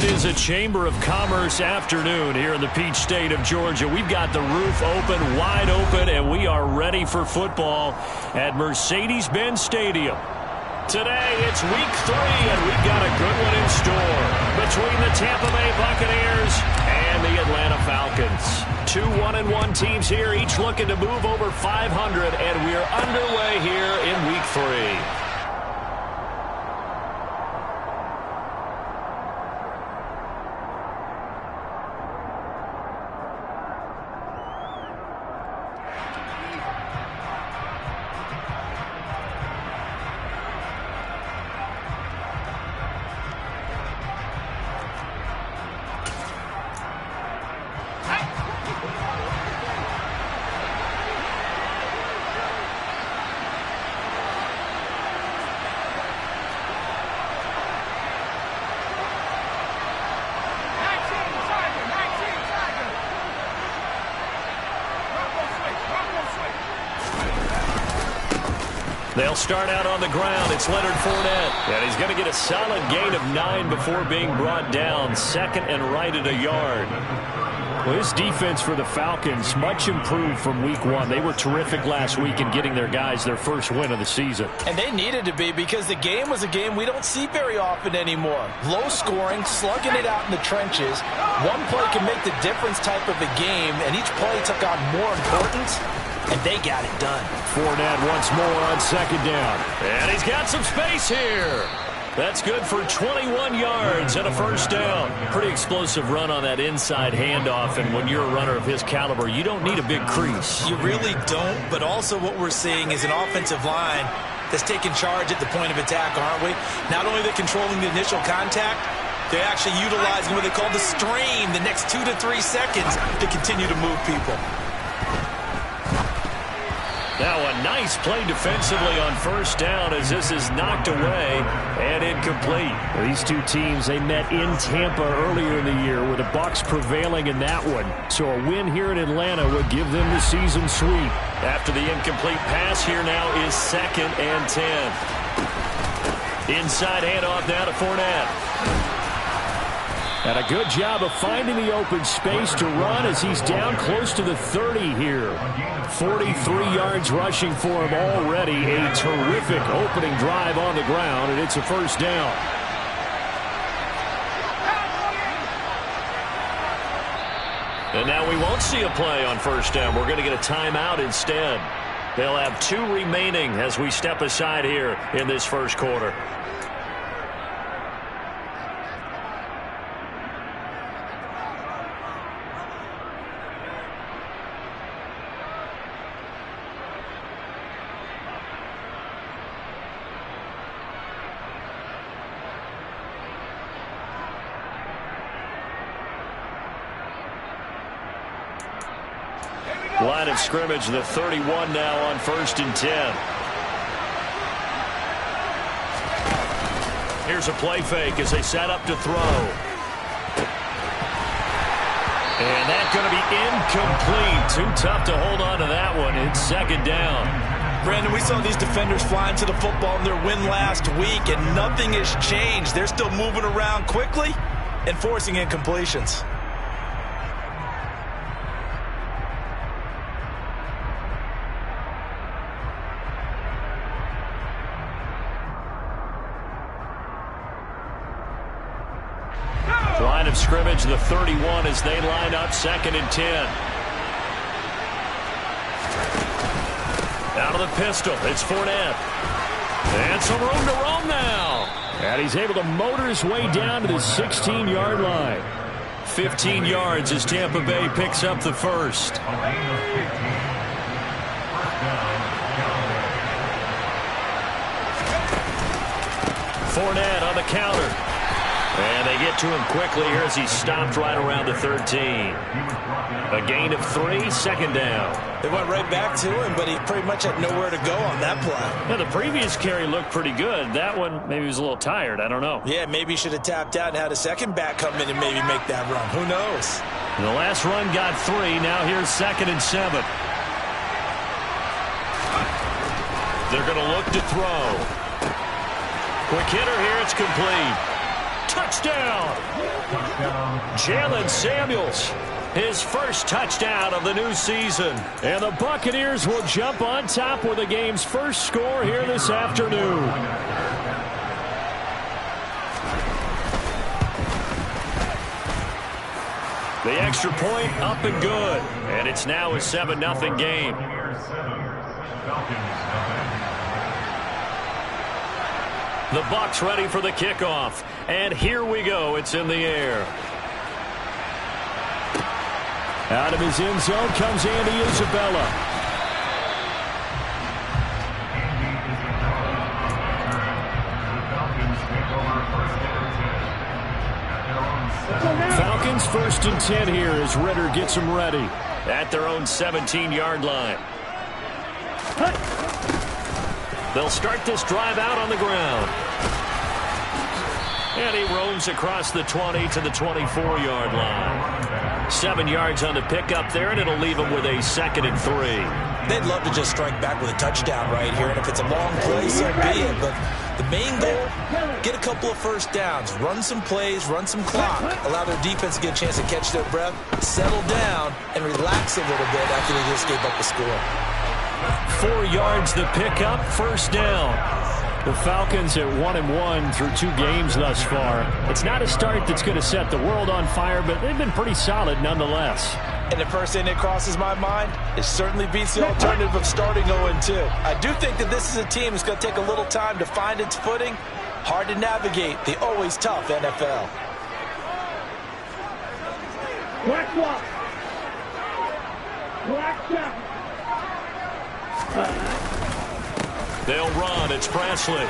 It is a Chamber of Commerce afternoon here in the Peach State of Georgia. We've got the roof open, wide open, and we are ready for football at Mercedes-Benz Stadium. Today, it's week 3, and we've got a good one in store between the Tampa Bay Buccaneers and the Atlanta Falcons. 2 1-1 teams here, each looking to move over 500, and we're underway here in week 3. They'll start out on the ground. It's Leonard Fournette. And he's going to get a solid gain of 9 before being brought down. Second and right at a yard. Well, this defense for the Falcons, much improved from week 1. They were terrific last week in getting their guys their first win of the season. And they needed to be, because the game was a game we don't see very often anymore. Low scoring, slugging it out in the trenches. One play can make the difference type of a game, and each play took on more importance. And they got it done. Fournette once more on second down. And he's got some space here. That's good for 21 yards and a first down. Pretty explosive run on that inside handoff. And when you're a runner of his caliber, you don't need a big crease. You really don't. But also what we're seeing is an offensive line that's taking charge at the point of attack, aren't we? Not only are they controlling the initial contact, they're actually utilizing what they call the strain, the next 2 to 3 seconds to continue to move people. Now a nice play defensively on first down as this is knocked away and incomplete. These two teams, they met in Tampa earlier in the year with the Bucs prevailing in that one. So a win here in Atlanta would give them the season sweep. After the incomplete pass, here now is 2nd and 10. Inside handoff now to Fournette. And a good job of finding the open space to run as he's down close to the 30 here. 43 yards rushing for him already. A terrific opening drive on the ground, and it's a first down. And now we won't see a play on first down. We're going to get a timeout instead. They'll have 2 remaining as we step aside here in this first quarter. Line of scrimmage, the 31 now on 1st and 10. Here's a play fake as they set up to throw. And that's going to be incomplete. Too tough to hold on to that one. It's 2nd down. Brandon, we saw these defenders flying to the football in their win last week, and nothing has changed. They're still moving around quickly and forcing incompletions. Line of scrimmage, the 31 as they line up 2nd and 10. Out of the pistol, it's Fournette. And some room to roam now. And he's able to motor his way down to the 16-yard line. 15 yards as Tampa Bay picks up the first. Fournette on the counter. And they get to him quickly here as he stopped right around the 13. A gain of 3, 2nd down. They went right back to him, but he pretty much had nowhere to go on that play. Now, the previous carry looked pretty good. That one, maybe he was a little tired. I don't know. Yeah, maybe he should have tapped out and had a second back come in and maybe make that run. Who knows? And the last run got 3. Now here's 2nd and 7. They're going to look to throw. Quick hitter here. It's complete. Touchdown! Jalen Samuels, his first touchdown of the new season. And the Buccaneers will jump on top with the game's first score here this afternoon. The extra point up and good. And it's now a 7-0 game. The Bucs ready for the kickoff. And here we go. It's in the air. Out of his end zone comes Andy Isabella. Falcons 1st and 10 here as Ritter gets them ready at their own 17-yard line. They'll start this drive out on the ground. And he roams across the 20 to the 24-yard line. 7 yards on the pickup there, and it'll leave him with a 2nd and 3. They'd love to just strike back with a touchdown right here, and if it's a long play, so be it. But the main goal, get a couple of first downs, run some plays, run some clock, allow their defense to get a chance to catch their breath, settle down, and relax a little bit after they just gave up the score. 4 yards the pickup, 1st down. The Falcons at 1-1 through 2 games thus far. It's not a start that's going to set the world on fire, but they've been pretty solid nonetheless. And the first thing that crosses my mind, it certainly beats the alternative of starting 0-2. I do think that this is a team that's going to take a little time to find its footing. Hard to navigate the always tough NFL. Black block. Black shot. They'll run. It's Presley.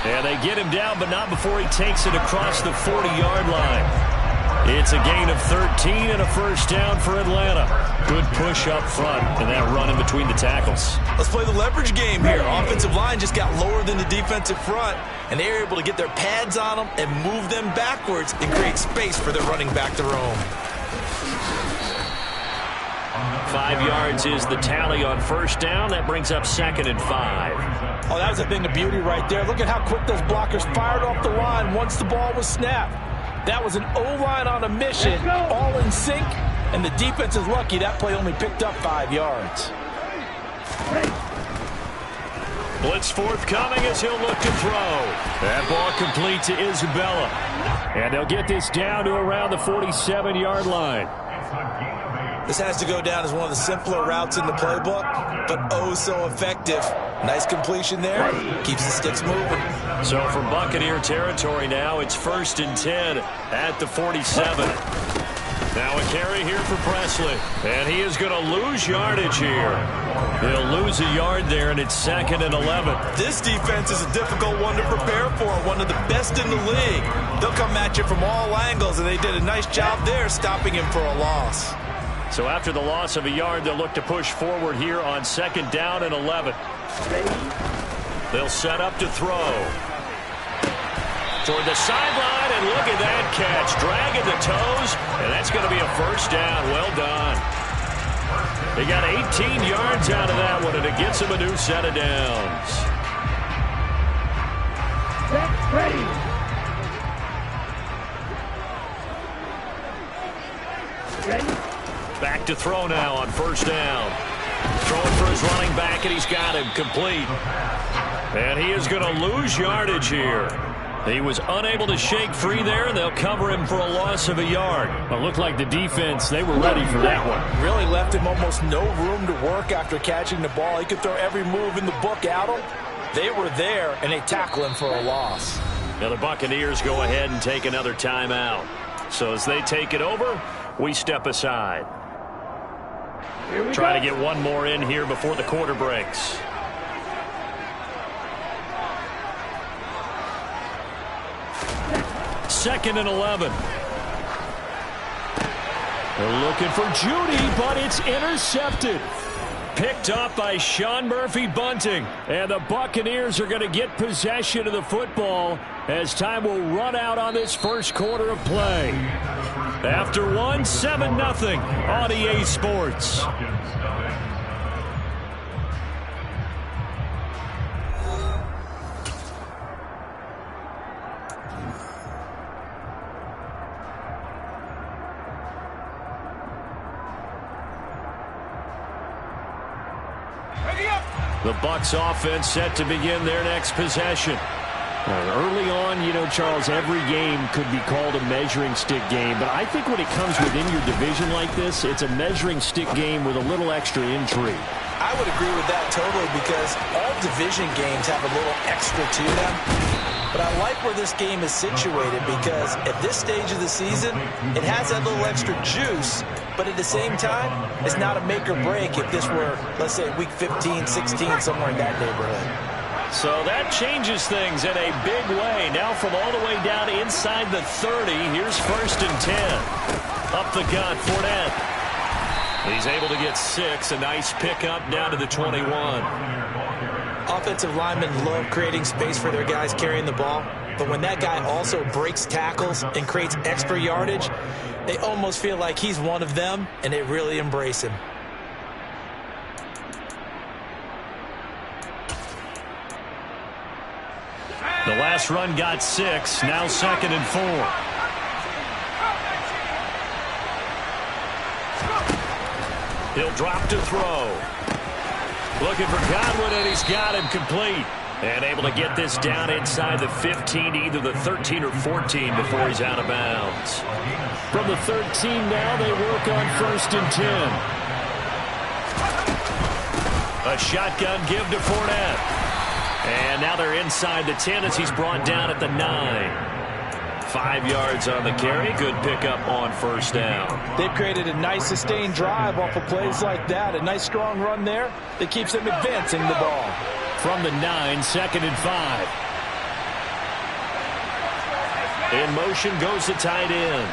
And they get him down, but not before he takes it across the 40-yard line. It's a gain of 13 and a 1st down for Atlanta. Good push up front and that run in between the tackles. Let's play the leverage game here. Offensive line just got lower than the defensive front, and they were able to get their pads on them and move them backwards and create space for their running back to roam. 5 yards is the tally on 1st down. That brings up 2nd and 5. Oh, that was a thing of beauty right there. Look at how quick those blockers fired off the line once the ball was snapped. That was an O-line on a mission, all in sync, and the defense is lucky that play only picked up 5 yards. Blitz forthcoming as he'll look to throw. That ball complete to Isabella. And they'll get this down to around the 47-yard line. This has to go down as one of the simpler routes in the playbook, but oh so effective. Nice completion there. Keeps the sticks moving. So for Buccaneer territory now, it's 1st and 10 at the 47. Now a carry here for Presley. And he is going to lose yardage here. He'll lose a yard there, and it's 2nd and 11. This defense is a difficult one to prepare for, one of the best in the league. They'll come at you from all angles, and they did a nice job there stopping him for a loss. So after the loss of a yard, they'll look to push forward here on 2nd down and 11. They'll set up to throw. Toward the sideline, and look at that catch. Dragging the toes, and that's going to be a 1st down. Well done. They got 18 yards out of that one, and it gets them a new set of downs. Ready. Back to throw now on 1st down. Throwing for his running back, and he's got him complete. And he is going to lose yardage here. He was unable to shake free there, and they'll cover him for a loss of a yard. It looked like the defense, they were ready for that one. Really left him almost no room to work after catching the ball. He could throw every move in the book at him. They were there, and they tackle him for a loss. Now the Buccaneers go ahead and take another timeout. So as they take it over, we step aside. Try to get one more in here before the quarter breaks. Second and 11. They're looking for Judy, but it's intercepted. Picked up by Sean Murphy-Bunting. And the Buccaneers are going to get possession of the football as time will run out on this first quarter of play. After 7-0 on EA Sports. The Bucs offense set to begin their next possession. Early on, you know, Charles, every game could be called a measuring stick game. But I think when it comes within your division like this, it's a measuring stick game with a little extra intrigue. I would agree with that totally, because all division games have a little extra to them. But I like where this game is situated, because at this stage of the season, it has that little extra juice. But at the same time, it's not a make or break if this were, let's say, week 15, 16, somewhere in that neighborhood. So that changes things in a big way. Now from all the way down inside the 30, here's 1st and 10. Up the gut, Fournette. He's able to get 6. A nice pickup down to the 21. Offensive linemen love creating space for their guys carrying the ball. But when that guy also breaks tackles and creates extra yardage, they almost feel like he's one of them, and they really embrace him. The last run got 6. Now 2nd and 4. He'll drop to throw. Looking for Godwin, and he's got him complete. And able to get this down inside the 15, either the 13 or 14 before he's out of bounds. From the 13 now, they work on 1st and 10. A shotgun give to Fournette. And now they're inside the 10 as he's brought down at the 9. 5 yards on the carry. Good pickup on 1st down. They've created a nice sustained drive off of plays like that. A nice strong run there that keeps them advancing the ball. From the 9, 2nd and 5. In motion goes the tight end.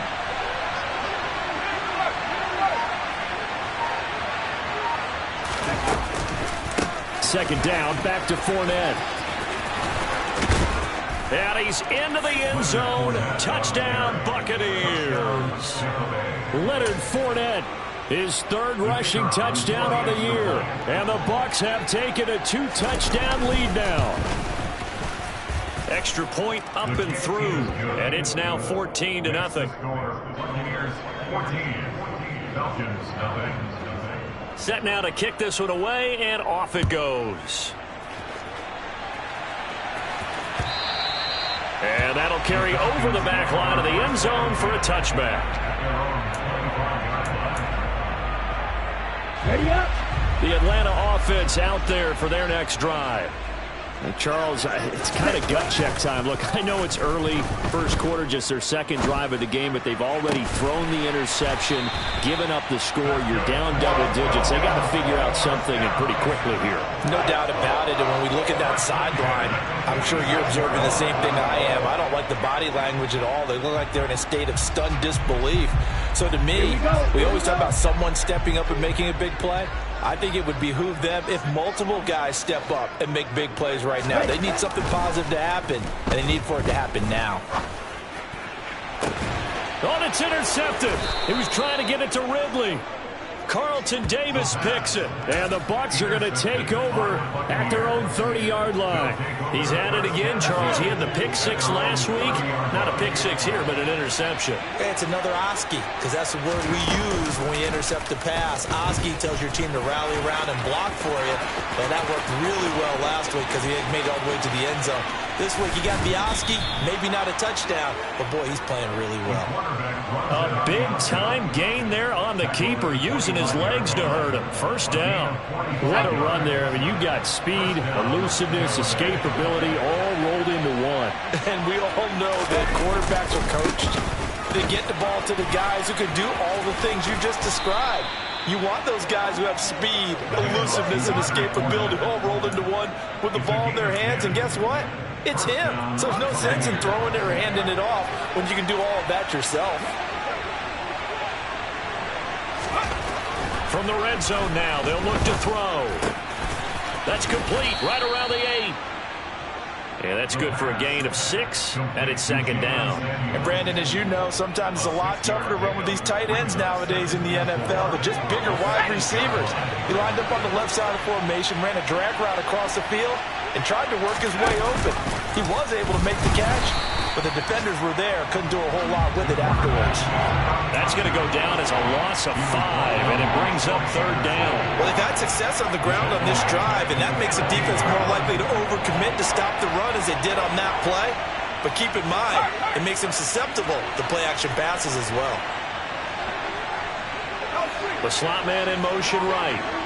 Second down, back to Fournette. And he's into the end zone. Touchdown, Buccaneers. Leonard Fournette, his 3rd rushing touchdown on the year. And the Bucs have taken a 2-touchdown lead now. Extra point up and through. And it's now 14-0. Buccaneers 14, Falcons nothing. Set now to kick this one away, and off it goes. And that'll carry over the back line of the end zone for a touchback. Ready up. The Atlanta offense out there for their next drive. And Charles, it's kind of gut check time. Look, I know it's early, first quarter, just their 2nd drive of the game, but they've already thrown the interception, given up the score. You're down double digits. They got to figure out something, and pretty quickly here. No doubt about it. And when we look at that sideline, I'm sure you're observing the same thing I am. I don't like the body language at all. They look like they're in a state of stunned disbelief. So to me, we always talk about someone stepping up and making a big play. I think it would behoove them if multiple guys step up and make big plays right now. They need something positive to happen, and they need for it to happen now. Oh, it's intercepted. He was trying to get it to Ridley. Carlton Davis picks it, and the Bucs are going to take over at their own 30-yard line. He's at it again, Charles. He had the pick 6 last week. Not a pick 6 here, but an interception. It's another Oski, because that's the word we use when we intercept a pass. Oski tells your team to rally around and block for you, and that worked really well last week because he had made it all the way to the end zone. This week you got the Oski, maybe not a touchdown, but boy, he's playing really well. A big-time gain there on the keeper, using his legs to hurt him. 1st down. What a run there. I mean, you got speed, elusiveness, escapability, all rolled into one. And we all know that quarterbacks are coached to get the ball to the guys who can do all the things you just described. You want those guys who have speed, elusiveness, and escapability all rolled into one with the ball in their hands, and guess what? It's him. So there's no sense in throwing it or handing it off when you can do all of that yourself. From the red zone now, they'll look to throw. That's complete, right around the 8. And that's good for a gain of 6, and it's 2nd down. And Brandon, as you know, sometimes it's a lot tougher to run with these tight ends nowadays in the NFL. They're just bigger wide receivers. He lined up on the left side of the formation, ran a drag route across the field, and tried to work his way open. He was able to make the catch, but the defenders were there, couldn't do a whole lot with it afterwards. That's going to go down as a loss of 5, and it brings up 3rd down. Well, they've had success on the ground on this drive, and that makes the defense more likely to overcommit to stop the run as they did on that play. But keep in mind, it makes them susceptible to play-action passes as well. The slot man in motion right.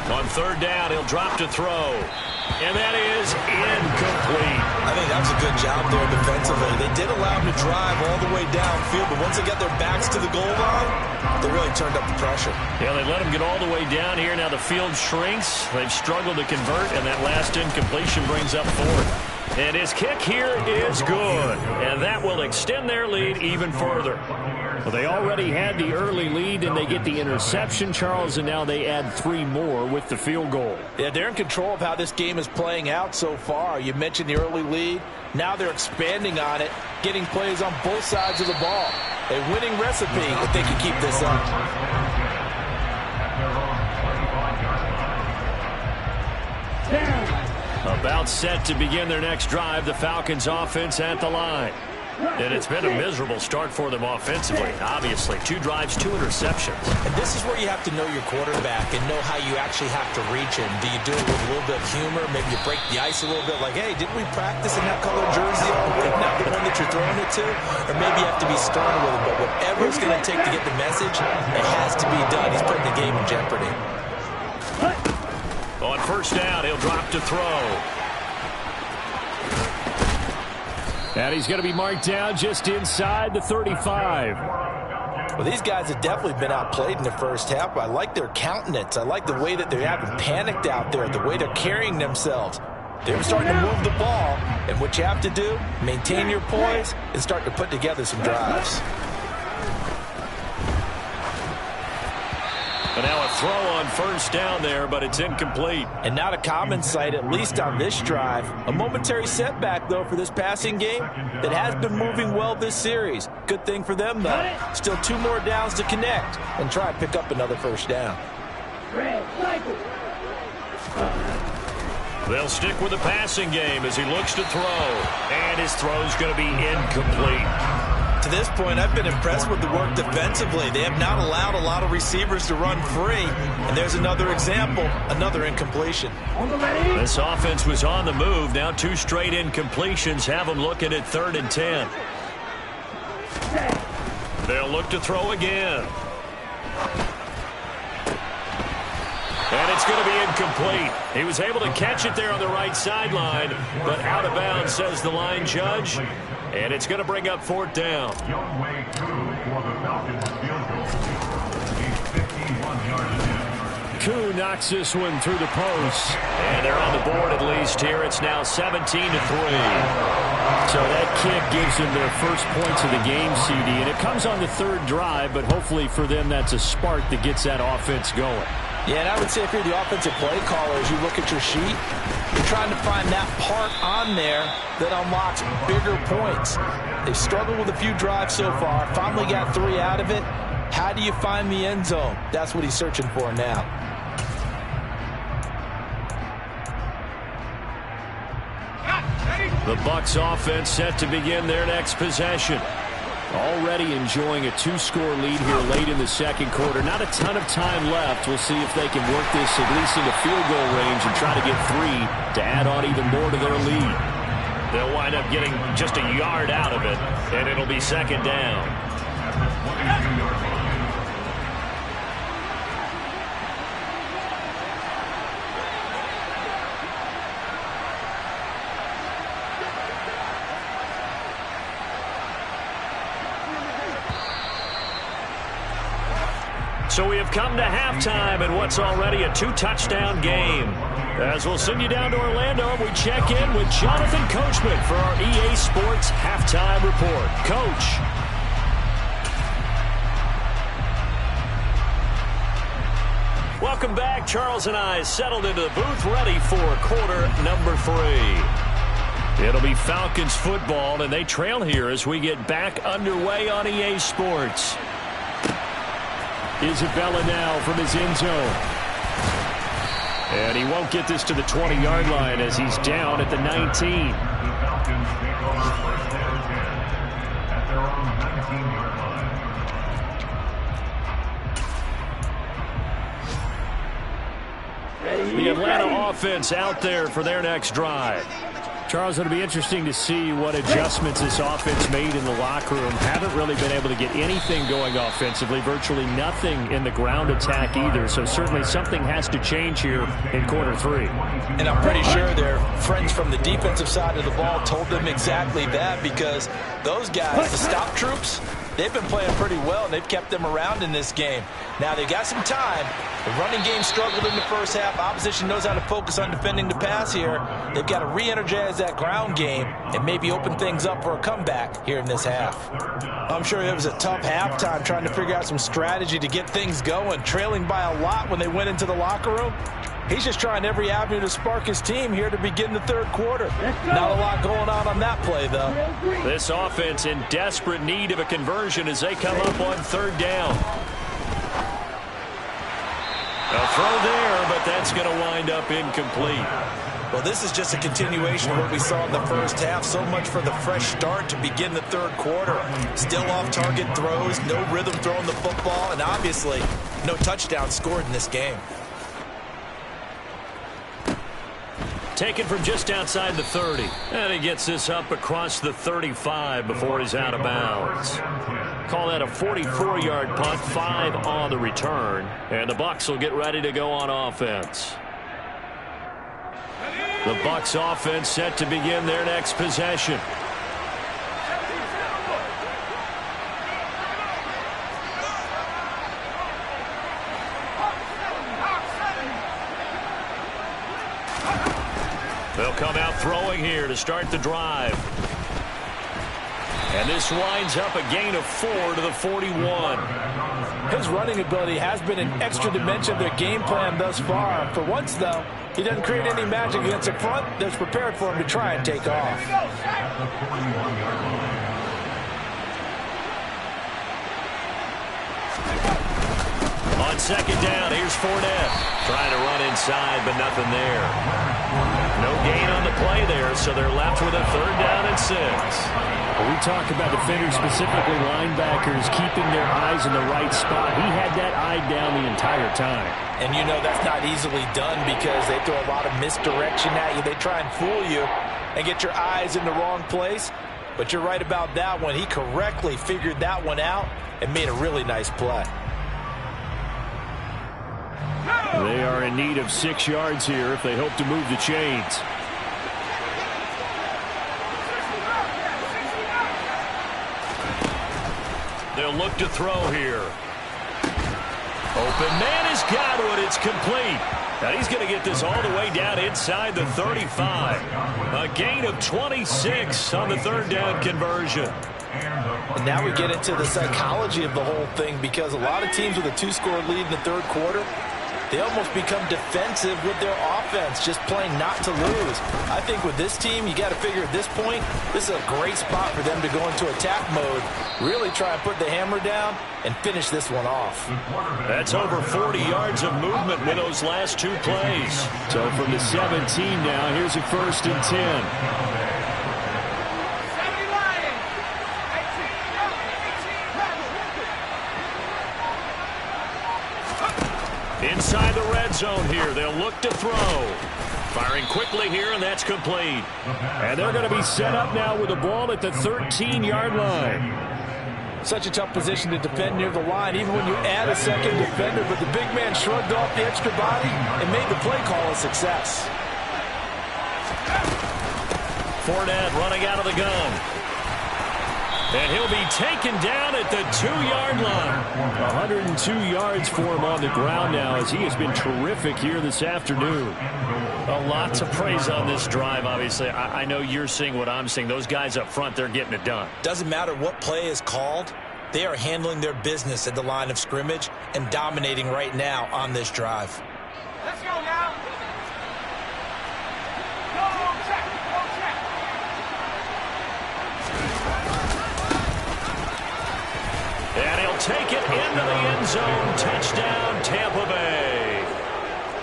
On 3rd down, he'll drop to throw. And that is incomplete. I think that was a good job there defensively. They did allow him to drive all the way downfield, but once they got their backs to the goal line, they really turned up the pressure. Yeah, they let him get all the way down here. Now the field shrinks. They've struggled to convert, and that last incompletion brings up 4th. And his kick here is good, and that will extend their lead even further. Well, they already had the early lead, and they get the interception, Charles, and now they add 3 more with the field goal. Yeah, they're in control of how this game is playing out so far. You mentioned the early lead. Now they're expanding on it, getting plays on both sides of the ball. A winning recipe if they can keep this up. About set to begin their next drive, the Falcons offense at the line. And it's been a miserable start for them offensively, obviously. 2 drives, 2 interceptions. And this is where you have to know your quarterback and know how you actually have to reach him. Do you do it with a little bit of humor? Maybe you break the ice a little bit like, hey, didn't we practice in that color jersey all week? Not the one that you're throwing it to? Or maybe you have to be stern with him. But whatever it's going to take to get the message, it has to be done. He's putting the game in jeopardy. On 1st down, he'll drop to throw. And he's going to be marked down just inside the 35. Well, these guys have definitely been outplayed in the first half. I like their countenance. I like the way that they haven't panicked out there, the way they're carrying themselves. They're starting to move the ball, and what you have to do, maintain your poise and start to put together some drives. But now a throw on 1st down there, but it's incomplete. And not a common sight, at least on this drive. A momentary setback, though, for this passing game that has been moving well this series. Good thing for them, though. Still 2 more downs to connect and try and pick up another 1st down. They'll stick with the passing game as he looks to throw. And his throw's going to be incomplete. To this point, I've been impressed with the work defensively. They have not allowed a lot of receivers to run free. And there's another example, another incompletion. This offense was on the move. Now 2 straight incompletions have them looking at 3rd and 10. They'll look to throw again. And it's going to be incomplete. He was able to catch it there on the right sideline, but out of bounds, says the line judge. And it's going to bring up 4th down. Koo knocks this one through the post. And they're on the board at least here. It's now 17-3. So that kick gives them their first points of the game, CD. And it comes on the 3rd drive, but hopefully for them that's a spark that gets that offense going. Yeah, and I would say if you're the offensive play caller, as you look at your sheet, you're trying to find that part on there that unlocks bigger points. They've struggled with a few drives so far, finally got 3 out of it. How do you find the end zone? That's what he's searching for now. The Bucs offense set to begin their next possession. Already enjoying a 2-score lead here late in the 2nd quarter. Not a ton of time left. We'll see if they can work this at least into field goal range and try to get 3 to add on even more to their lead. They'll wind up getting just a yard out of it, and it'll be 2nd down. So we have come to halftime in what's already a 2-touchdown game. As we'll send you down to Orlando, and we check in with Jonathan Coachman for our EA Sports Halftime Report. Coach. Welcome back. Charles and I settled into the booth, ready for quarter number 3. It'll be Falcons football, and they trail here as we get back underway on EA Sports. Isabella now from his end zone. And he won't get this to the 20-yard line as he's down at the 19. The Falcons take over first down and 10 at their own 19-yard line. The Atlanta offense out there for their next drive. Charles, it'll be interesting to see what adjustments this offense made in the locker room. Haven't really been able to get anything going offensively, virtually nothing in the ground attack either. So certainly something has to change here in quarter 3. And I'm pretty sure their friends from the defensive side of the ball told them exactly that, because those guys, the stop troops, they've been playing pretty well, and they've kept them around in this game. Now, they got some time. The running game struggled in the first half. Opposition knows how to focus on defending the pass here. They've got to re-energize that ground game and maybe open things up for a comeback here in this half. I'm sure it was a tough halftime trying to figure out some strategy to get things going, trailing by a lot when they went into the locker room. He's just trying every avenue to spark his team here to begin the third quarter. Not a lot going on that play, though. This offense in desperate need of a conversion as they come up on third down. A throw there, but that's going to wind up incomplete. Well, this is just a continuation of what we saw in the first half. So much for the fresh start to begin the third quarter. Still off-target throws, no rhythm throwing the football, and obviously no touchdown scored in this game. Taken from just outside the 30. And he gets this up across the 35 before he's out of bounds. Call that a 44-yard punt, 5 on the return. And the Bucs will get ready to go on offense. The Bucs offense set to begin their next possession. They'll come out throwing here to start the drive. And this winds up a gain of 4 to the 41. His running ability has been an extra dimension of their game plan thus far. For once, though, he doesn't create any magic against the front that's prepared for him to try and take off. On second down, here's Fournette. Trying to run inside, but nothing there. No gain on the play there, so they're left with a third down and 6. When we talk about defenders, specifically linebackers, keeping their eyes in the right spot, he had that eye down the entire time. And you know that's not easily done because they throw a lot of misdirection at you. They try and fool you and get your eyes in the wrong place. But you're right about that one. He correctly figured that one out and made a really nice play. They are in need of 6 yards here if they hope to move the chains. They'll look to throw here. Open man has got it. It's complete. Now he's going to get this all the way down inside the 35. A gain of 26 on the third down conversion. And now we get into the psychology of the whole thing, because a lot of teams with a 2-score lead in the third quarter, they almost become defensive with their offense, just playing not to lose. I think with this team, you got to figure at this point, this is a great spot for them to go into attack mode, really try and put the hammer down and finish this one off. That's over 40 yards of movement with those last 2 plays. So from the 17 now, here's a 1st and 10. Inside the red zone here, they'll look to throw. Firing quickly here, and that's complete. And they're going to be set up now with the ball at the 13-yard line. Such a tough position to defend near the line, even when you add a second defender, but the big man shrugged off the extra body and made the play call a success. Fournette running out of the gun. And he'll be taken down at the 2-yard line. 102 yards for him on the ground now, as he has been terrific here this afternoon. A lot to praise on this drive, obviously. I know you're seeing what I'm seeing. Those guys up front, they're getting it done. Doesn't matter what play is called. They are handling their business at the line of scrimmage and dominating right now on this drive. Let's go now. Go check. And he'll take it into the end zone. Touchdown, Tampa Bay.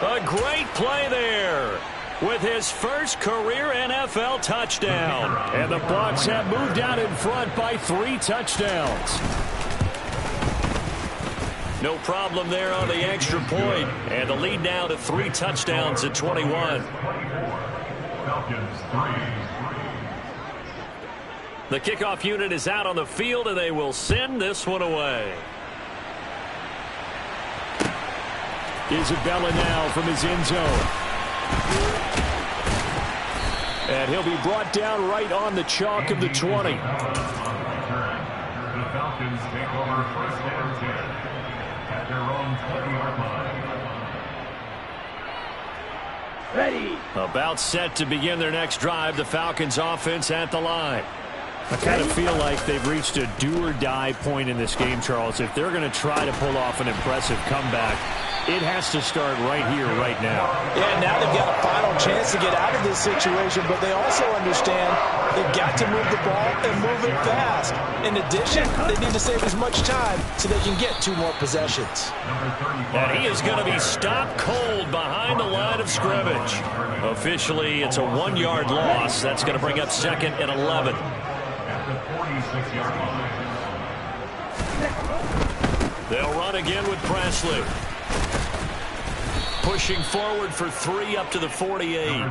A great play there with his first career NFL touchdown. And the Bucs have moved out in front by 3 touchdowns. No problem there on the extra point. And the lead now to 3 touchdowns at 21. Falcons 3. The kickoff unit is out on the field, and they will send this one away. Isabella now from his end zone. And he'll be brought down right on the chalk of the 20. The Falcons take over first and 10 at their own 20-yard line. Ready. About set to begin their next drive. The Falcons offense at the line. I kind of feel like they've reached a do-or-die point in this game, Charles. If they're going to try to pull off an impressive comeback, it has to start right here, right now. Yeah, now they've got a final chance to get out of this situation, but they also understand they've got to move the ball and move it fast. In addition, they need to save as much time so they can get 2 more possessions. And he is going to be stopped cold behind the line of scrimmage. Officially, it's a 1-yard loss. That's going to bring up 2nd and 11. At the 46-yard line. They'll run again with Presley. Pushing forward for 3 up to the 48.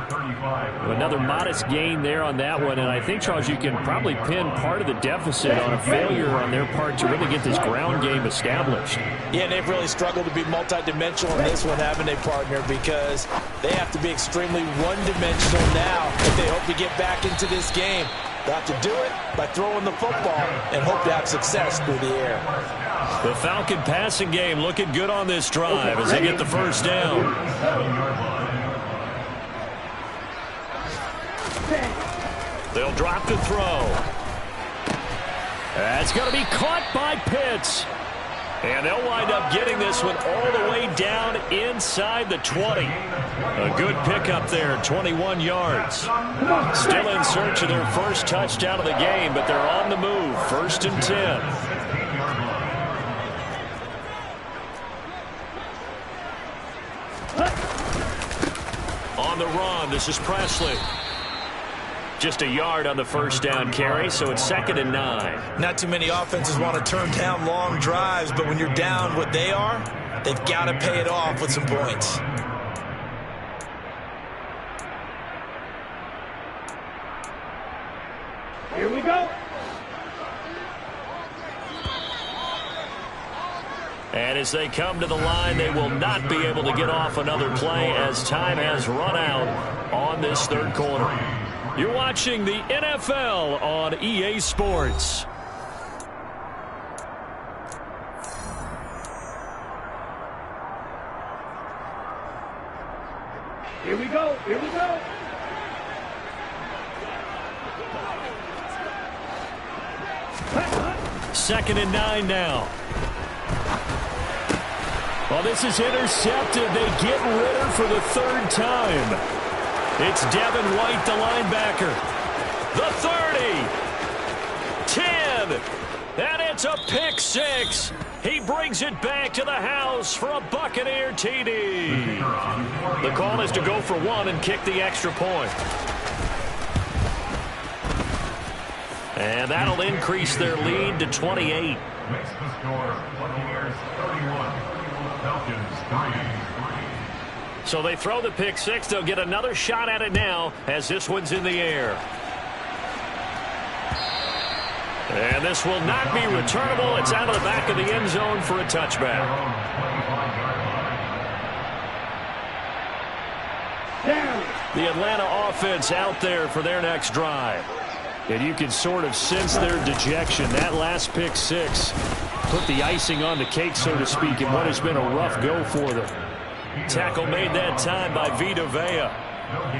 Another modest gain there on that one, and I think, Charles, you can probably pin part of the deficit on a failure on their part to really get this ground game established. Yeah, and they've really struggled to be multidimensional in this one, haven't they, partner? Because they have to be extremely one-dimensional now if they hope to get back into this game. They'll have to do it by throwing the football and hope to have success through the air. The Falcon passing game looking good on this drive as they get the first down. They'll drop to throw. That's going to be caught by Pitts. And they'll wind up getting this one all the way down inside the 20. A good pickup there, 21 yards. Still in search of their first touchdown of the game, but they're on the move. 1st and 10. On the run, this is Presley. Just a yard on the first down carry, so it's 2nd and 9. Not too many offenses want to turn down long drives, but when you're down what they are, they've got to pay it off with some points. Here we go. And as they come to the line, they will not be able to get off another play as time has run out on this 3rd quarter. You're watching the NFL on EA Sports. Here we go. Here we go. Second and 9 now. Well, this is intercepted. They get Ritter for the 3rd time. It's Devin White, the linebacker. The 30. 10. And it's a pick 6. He brings it back to the house for a Buccaneer TD. The call is to go for 1 and kick the extra point. And that'll increase their lead to 28. Makes the score Buccaneers 31, Falcons 3. So they throw the pick 6. They'll get another shot at it now as this one's in the air. And this will not be returnable. It's out of the back of the end zone for a touchback. Down. The Atlanta offense out there for their next drive. And you can sort of sense their dejection. That last pick six put the icing on the cake, so to speak, in what has been a rough go for them. Tackle made that time by Vita Vea.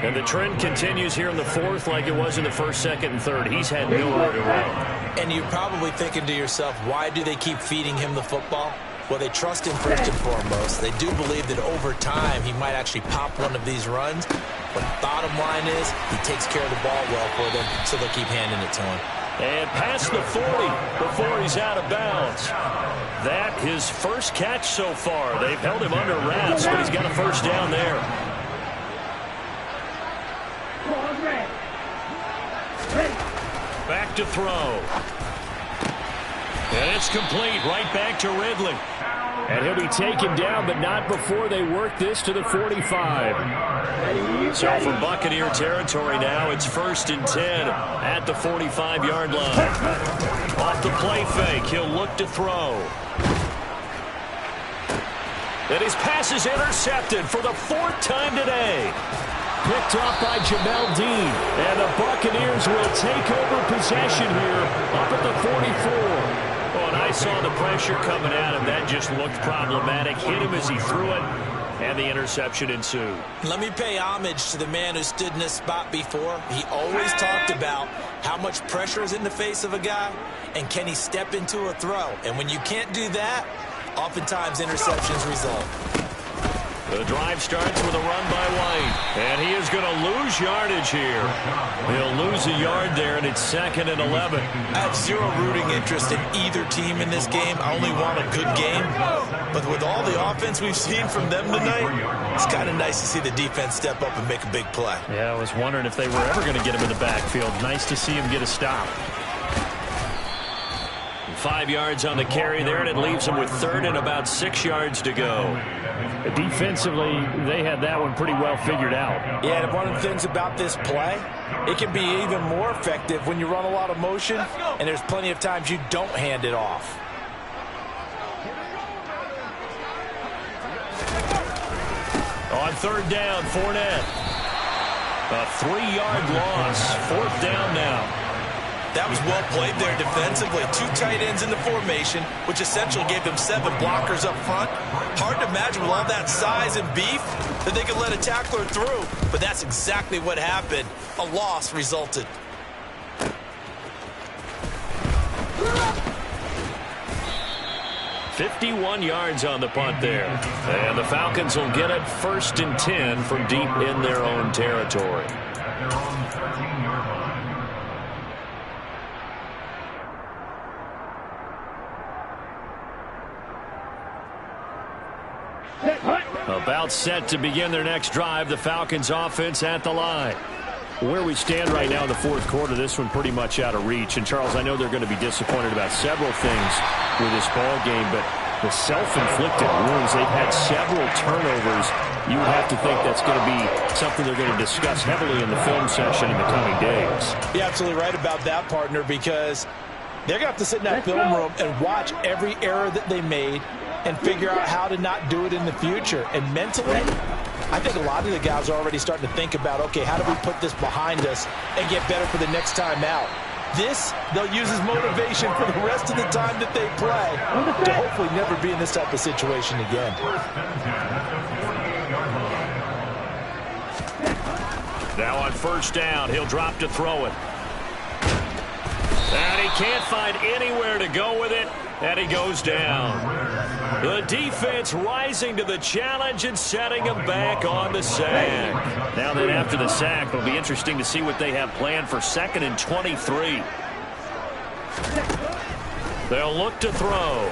And the trend continues here in the fourth like it was in the first, second, and third. He's had nowhere to run. And you're probably thinking to yourself, why do they keep feeding him the football? Well, they trust him first and foremost. They do believe that over time he might actually pop one of these runs. But bottom line is he takes care of the ball well for them, so they'll keep handing it to him. And past the 40 before he's out of bounds. That his first catch so far. They've held him under wraps, but he's got a first down there. Back to throw. And it's complete right back to Ridley. And he'll be taken down, but not before they work this to the 45. So from Buccaneer territory now, it's 1st and 10 at the 45-yard line. Off the play fake, he'll look to throw. And his pass is intercepted for the 4th time today. Picked off by Jamel Dean. And the Buccaneers will take over possession here up at the 44. Oh, and I saw the pressure coming at him. That just looked problematic. Hit him as he threw it, and the interception ensued. Let me pay homage to the man who stood in this spot before. He always talked about how much pressure is in the face of a guy, and can he step into a throw. And when you can't do that, oftentimes interceptions result. The drive starts with a run by White, and he is going to lose yardage here. He'll lose a yard there, and it's 2nd and 11. I have zero rooting interest in either team in this game. I only want a good game. But with all the offense we've seen from them tonight, it's kind of nice to see the defense step up and make a big play. Yeah, I was wondering if they were ever going to get him in the backfield. Nice to see him get a stop. 5 yards on the carry there, and it leaves him with 3rd and about 6 yards to go. Defensively, they had that one pretty well figured out. Yeah, and one of the things about this play, it can be even more effective when you run a lot of motion, and there's plenty of times you don't hand it off. On 3rd down, Fournette. A 3-yard loss. 4th down now. That was well played there defensively. 2 tight ends in the formation, which essentially gave them 7 blockers up front. Hard to imagine with all that size and beef that they could let a tackler through. But that's exactly what happened. A loss resulted. "51 yards on the punt there. And the Falcons will get it 1st and 10 from deep in their own territory. At their own 13-yard line. About set to begin their next drive. The Falcons offense at the line. Where we stand right now in the 4th quarter, this one pretty much out of reach. And, Charles, I know they're going to be disappointed about several things with this ball game, but the self-inflicted wounds, they've had several turnovers. You have to think that's going to be something they're going to discuss heavily in the film session in the coming days. You're absolutely right about that, partner, because they're going to have to sit in that film room and watch every error that they made and figure out how to not do it in the future. And mentally, I think a lot of the guys are already starting to think about, okay, how do we put this behind us and get better for the next time out? This, they'll use as motivation for the rest of the time that they play to hopefully never be in this type of situation again. Now on 1st down, he'll drop to throw it. And he can't find anywhere to go with it, and he goes down. The defense rising to the challenge and setting him back on the sack. Now then, after the sack, it'll be interesting to see what they have planned for 2nd and 23. They'll look to throw.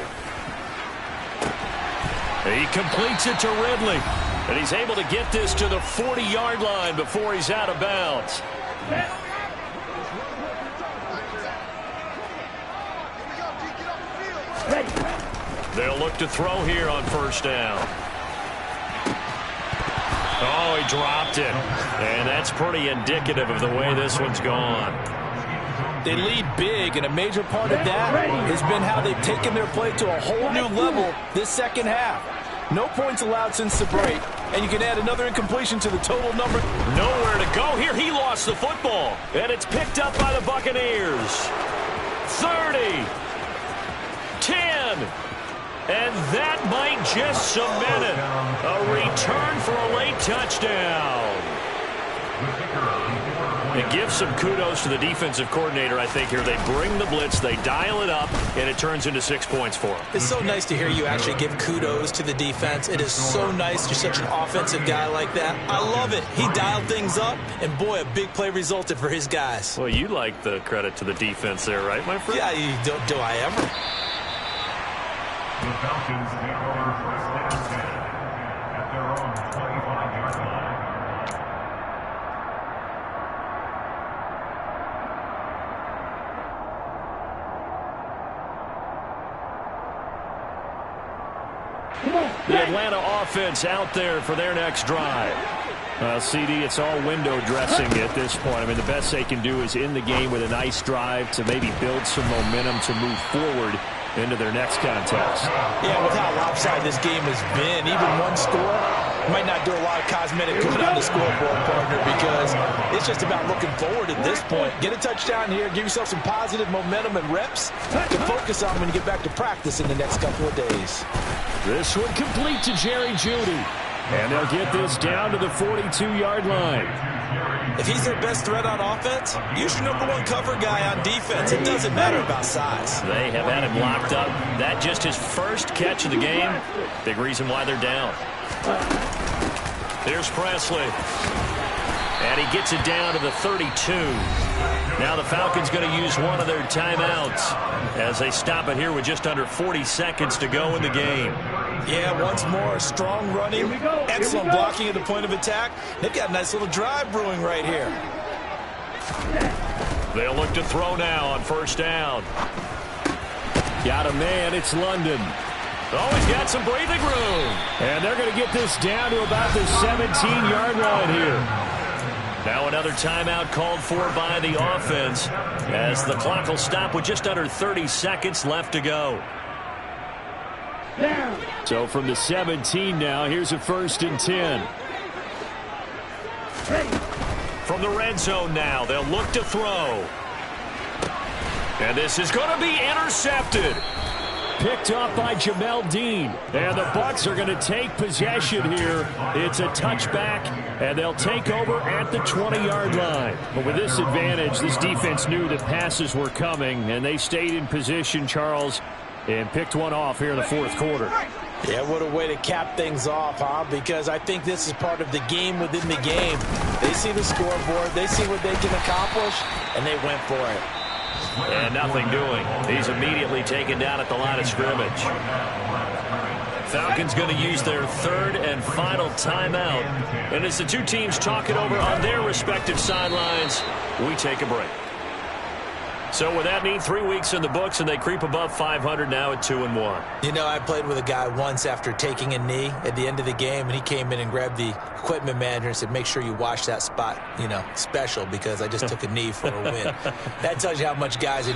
He completes it to Ridley, and he's able to get this to the 40-yard line before he's out of bounds. They'll look to throw here on 1st down. Oh, he dropped it. And that's pretty indicative of the way this one's gone. They lead big, and a major part of that has been how they've taken their play to a whole new level this second half. No points allowed since the break, And you can add another incompletion to the total number. Nowhere to go here. He lost the football. And it's picked up by the Buccaneers. 30. 10. And that might just cement it. A return for a late touchdown. It gives some kudos to the defensive coordinator, I think, here. They bring the blitz, they dial it up, and it turns into 6 points for them. It's so nice to hear you actually give kudos to the defense. It is so nice. You're such an offensive guy like that. I love it. He dialed things up, and boy, a big play resulted for his guys. Well, you like the credit to the defense there, right, my friend? Yeah, do I ever? The Falcons take over first and 10 at their own 25-yard line. The Atlanta offense out there for their next drive. CD, it's all window dressing at this point. I mean, the best they can do is in the game with a nice drive to maybe build some momentum to move forward into their next contest. Yeah, with how lopsided this game has been, even one score might not do a lot of cosmetic good on the scoreboard, partner, because it's just about looking forward at this point. Get a touchdown here, give yourself some positive momentum and reps to focus on when you get back to practice in the next couple of days. This one complete to Jerry Jeudy. And they'll get this down to the 42-yard line. If he's their best threat on offense, use your #1 cover guy on defense. It doesn't matter about size. They have had him locked up. That just his first catch of the game. Big reason why they're down. Here's Presley. And he gets it down to the 32. Now the Falcons going to use one of their timeouts as they stop it here with just under 40 seconds to go in the game. Yeah, once more, strong running, excellent blocking at the point of attack. They've got a nice little drive brewing right here. They'll look to throw now on first down. Got a man, it's London. Oh, he's got some breathing room. And they're going to get this down to about the 17-yard line here. Now another timeout called for by the offense as the clock will stop with just under 30 seconds left to go. So from the 17 now, here's a 1st and 10. From the red zone now, they'll look to throw. And this is going to be intercepted. Picked off by Jamel Dean. And the Bucs are going to take possession here. It's a touchback, and they'll take over at the 20-yard line. But with this advantage, this defense knew that passes were coming, and they stayed in position, Charles, and picked one off here in the 4th quarter. Yeah, what a way to cap things off, huh? Because I think this is part of the game within the game. They see the scoreboard, they see what they can accomplish, and they went for it. And nothing doing. He's immediately taken down at the line of scrimmage. Falcons going to use their 3rd and final timeout. And as the two teams talk it over on their respective sidelines, we take a break. So with that neat 3 weeks in the books, and they creep above 500 now at 2-1. You know, I played with a guy once after taking a knee at the end of the game, and he came in and grabbed the equipment manager and said, make sure you wash that spot, you know, special, because I just took a knee for a win. That tells you how much guys enjoy